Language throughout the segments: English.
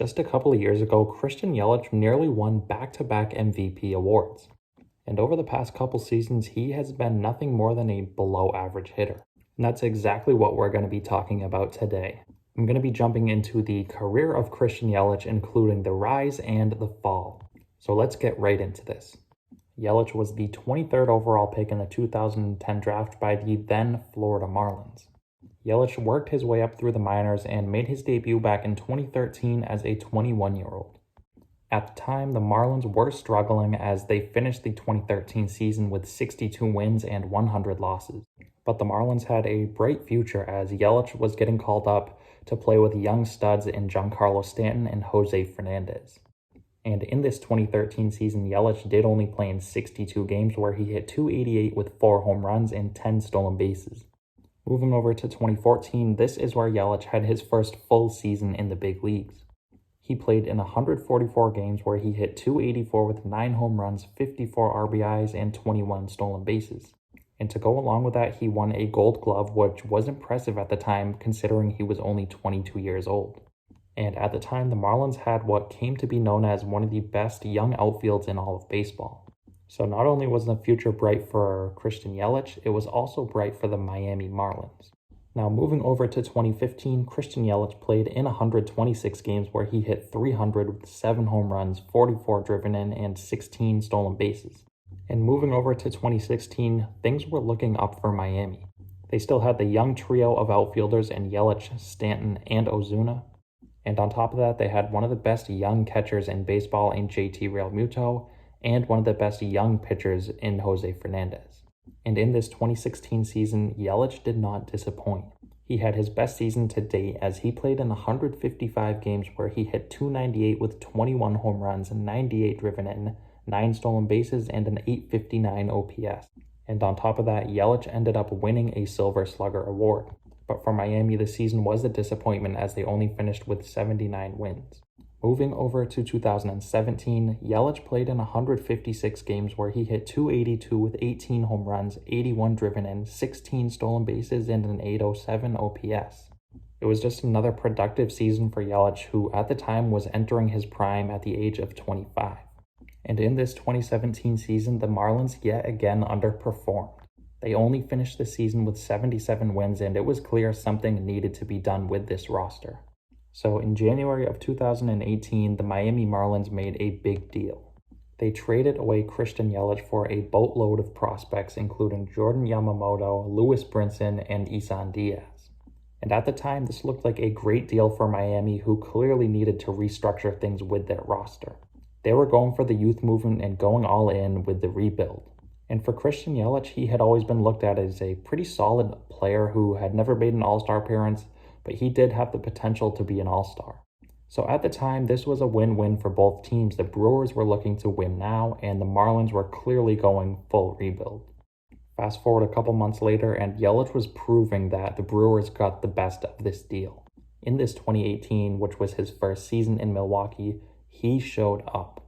just a couple of years ago, Christian Yelich nearly won back-to-back MVP awards. And over the past couple seasons, he has been nothing more than a below-average hitter. And that's exactly what we're going to be talking about today. I'm going to be jumping into the career of Christian Yelich, including the rise and the fall. So let's get right into this. Yelich was the 23rd overall pick in the 2010 draft by the then Florida Marlins. Yelich worked his way up through the minors and made his debut back in 2013 as a 21-year-old. At the time, the Marlins were struggling as they finished the 2013 season with 62 wins and 100 losses. But the Marlins had a bright future as Yelich was getting called up to play with young studs in Giancarlo Stanton and Jose Fernandez. And in this 2013 season, Yelich did only play in 62 games where he hit .288 with 4 home runs and 10 stolen bases. Moving over to 2014, this is where Yelich had his first full season in the big leagues. He played in 144 games where he hit .284 with 9 home runs, 54 RBIs, and 21 stolen bases. And to go along with that, he won a Gold Glove, which was impressive at the time considering he was only 22 years old. And at the time, the Marlins had what came to be known as one of the best young outfields in all of baseball. So not only was the future bright for Christian Yelich, it was also bright for the Miami Marlins. Now moving over to 2015, Christian Yelich played in 126 games where he hit .300 with 7 home runs, 44 driven in, and 16 stolen bases. And moving over to 2016, things were looking up for Miami. They still had the young trio of outfielders in Yelich, Stanton, and Ozuna. And on top of that, they had one of the best young catchers in baseball in JT Realmuto, and one of the best young pitchers in Jose Fernandez. And in this 2016 season, Yelich did not disappoint. He had his best season to date as he played in 155 games where he hit .298 with 21 home runs, 98 driven in, 9 stolen bases, and an .859 OPS. And on top of that, Yelich ended up winning a Silver Slugger award. But for Miami, the season was a disappointment as they only finished with 79 wins. Moving over to 2017, Yelich played in 156 games where he hit .282 with 18 home runs, 81 driven in, 16 stolen bases, and an .807 OPS. It was just another productive season for Yelich, who at the time was entering his prime at the age of 25. And in this 2017 season, the Marlins yet again underperformed. They only finished the season with 77 wins, and it was clear something needed to be done with this roster. So in January of 2018, the Miami Marlins made a big deal. They traded away Christian Yelich for a boatload of prospects, including Jordan Yamamoto, Lewis Brinson, and Isan Diaz. And at the time, this looked like a great deal for Miami, who clearly needed to restructure things with their roster. They were going for the youth movement and going all in with the rebuild. And for Christian Yelich, he had always been looked at as a pretty solid player who had never made an all-star appearance, but he did have the potential to be an all-star. So at the time, this was a win-win for both teams. The Brewers were looking to win now, and the Marlins were clearly going full rebuild. Fast forward a couple months later, and Yelich was proving that the Brewers got the best of this deal. In this 2018, which was his first season in Milwaukee, he showed up.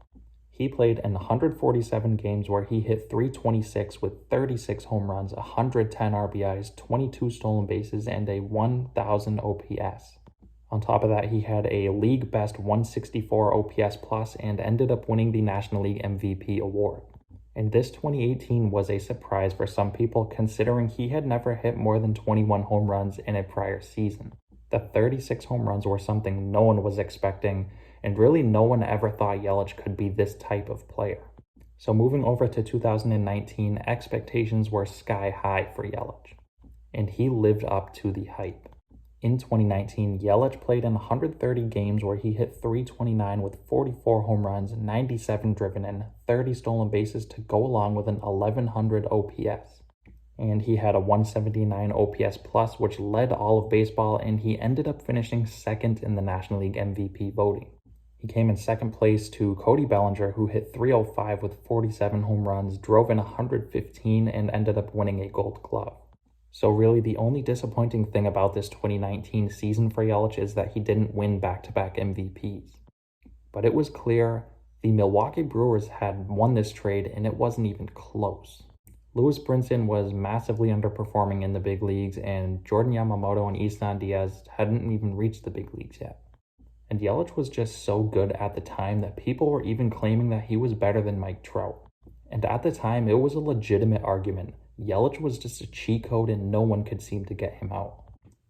He played in 147 games where he hit .326 with 36 home runs, 110 RBIs, 22 stolen bases, and a 1,000 OPS. On top of that, he had a league-best 164 OPS plus and ended up winning the National League MVP award. And this 2018 was a surprise for some people considering he had never hit more than 21 home runs in a prior season. The 36 home runs were something no one was expecting, and really no one ever thought Yelich could be this type of player. So moving over to 2019, expectations were sky high for Yelich, and he lived up to the hype. In 2019, Yelich played in 130 games where he hit .329 with 44 home runs, 97 driven in, 30 stolen bases to go along with an 1100 OPS. And he had a 179 OPS plus, which led all of baseball, and he ended up finishing second in the National League MVP voting. He came in second place to Cody Bellinger, who hit .305 with 47 home runs, drove in 115, and ended up winning a Gold Glove. So really, the only disappointing thing about this 2019 season for Yelich is that he didn't win back-to-back MVPs. But it was clear the Milwaukee Brewers had won this trade, and it wasn't even close. Lewis Brinson was massively underperforming in the big leagues, and Jordan Yamamoto and Isan Diaz hadn't even reached the big leagues yet. And Yelich was just so good at the time that people were even claiming that he was better than Mike Trout. And at the time, it was a legitimate argument. Yelich was just a cheat code and no one could seem to get him out.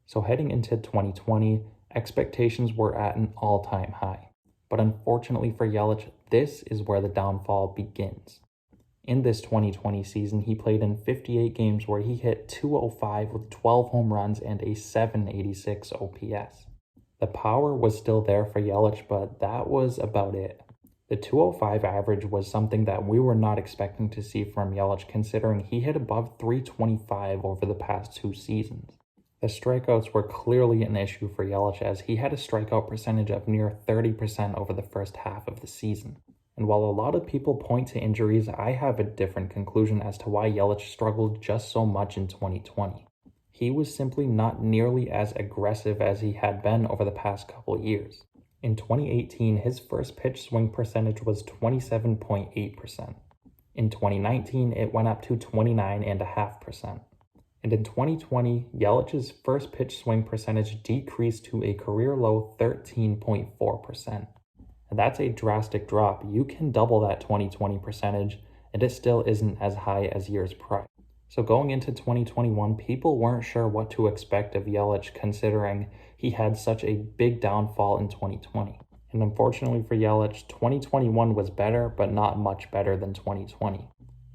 So heading into 2020, expectations were at an all-time high. But unfortunately for Yelich, this is where the downfall begins. In this 2020 season, he played in 58 games where he hit .205 with 12 home runs and a .786 OPS. The power was still there for Yelich, but that was about it. The .205 average was something that we were not expecting to see from Yelich, considering he hit above .325 over the past 2 seasons. The strikeouts were clearly an issue for Yelich, as he had a strikeout percentage of near 30% over the first half of the season. And while a lot of people point to injuries, I have a different conclusion as to why Yelich struggled just so much in 2020. He was simply not nearly as aggressive as he had been over the past couple years. In 2018, his first pitch swing percentage was 27.8%. In 2019, it went up to 29.5%. And in 2020, Yelich's first pitch swing percentage decreased to a career low 13.4%. And that's a drastic drop. You can double that 2020 percentage, and it still isn't as high as years prior. So going into 2021, people weren't sure what to expect of Yelich, considering he had such a big downfall in 2020. And unfortunately for Yelich, 2021 was better, but not much better than 2020.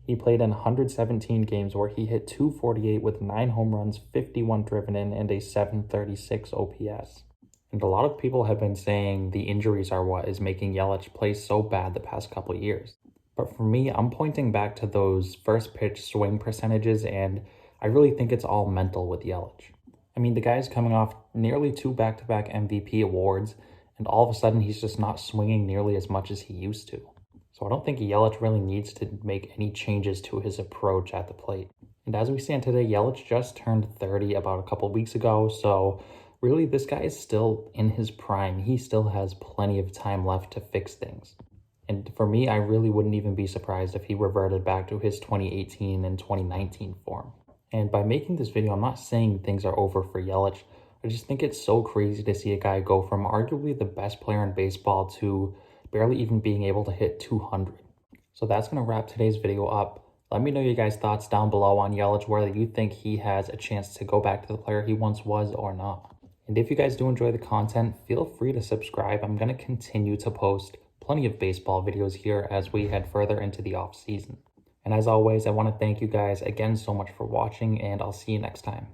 He played in 117 games where he hit .248 with 9 home runs, 51 driven in, and a .736 OPS. And a lot of people have been saying the injuries are what is making Yelich play so bad the past couple of years. But for me, I'm pointing back to those first pitch swing percentages, and I really think it's all mental with Yelich. I mean, the guy's coming off nearly 2 back-to-back MVP awards, and all of a sudden he's just not swinging nearly as much as he used to. So I don't think Yelich really needs to make any changes to his approach at the plate. And as we stand today, Yelich just turned 30 about a couple weeks ago, so really this guy is still in his prime. He still has plenty of time left to fix things. And for me, I really wouldn't even be surprised if he reverted back to his 2018 and 2019 form. And by making this video, I'm not saying things are over for Yelich. I just think it's so crazy to see a guy go from arguably the best player in baseball to barely even being able to hit 200. So that's going to wrap today's video up. Let me know your guys' thoughts down below on Yelich, whether you think he has a chance to go back to the player he once was or not. And if you guys do enjoy the content, feel free to subscribe. I'm going to continue to post plenty of baseball videos here as we head further into the off season. And as always, I want to thank you guys again so much for watching, and I'll see you next time.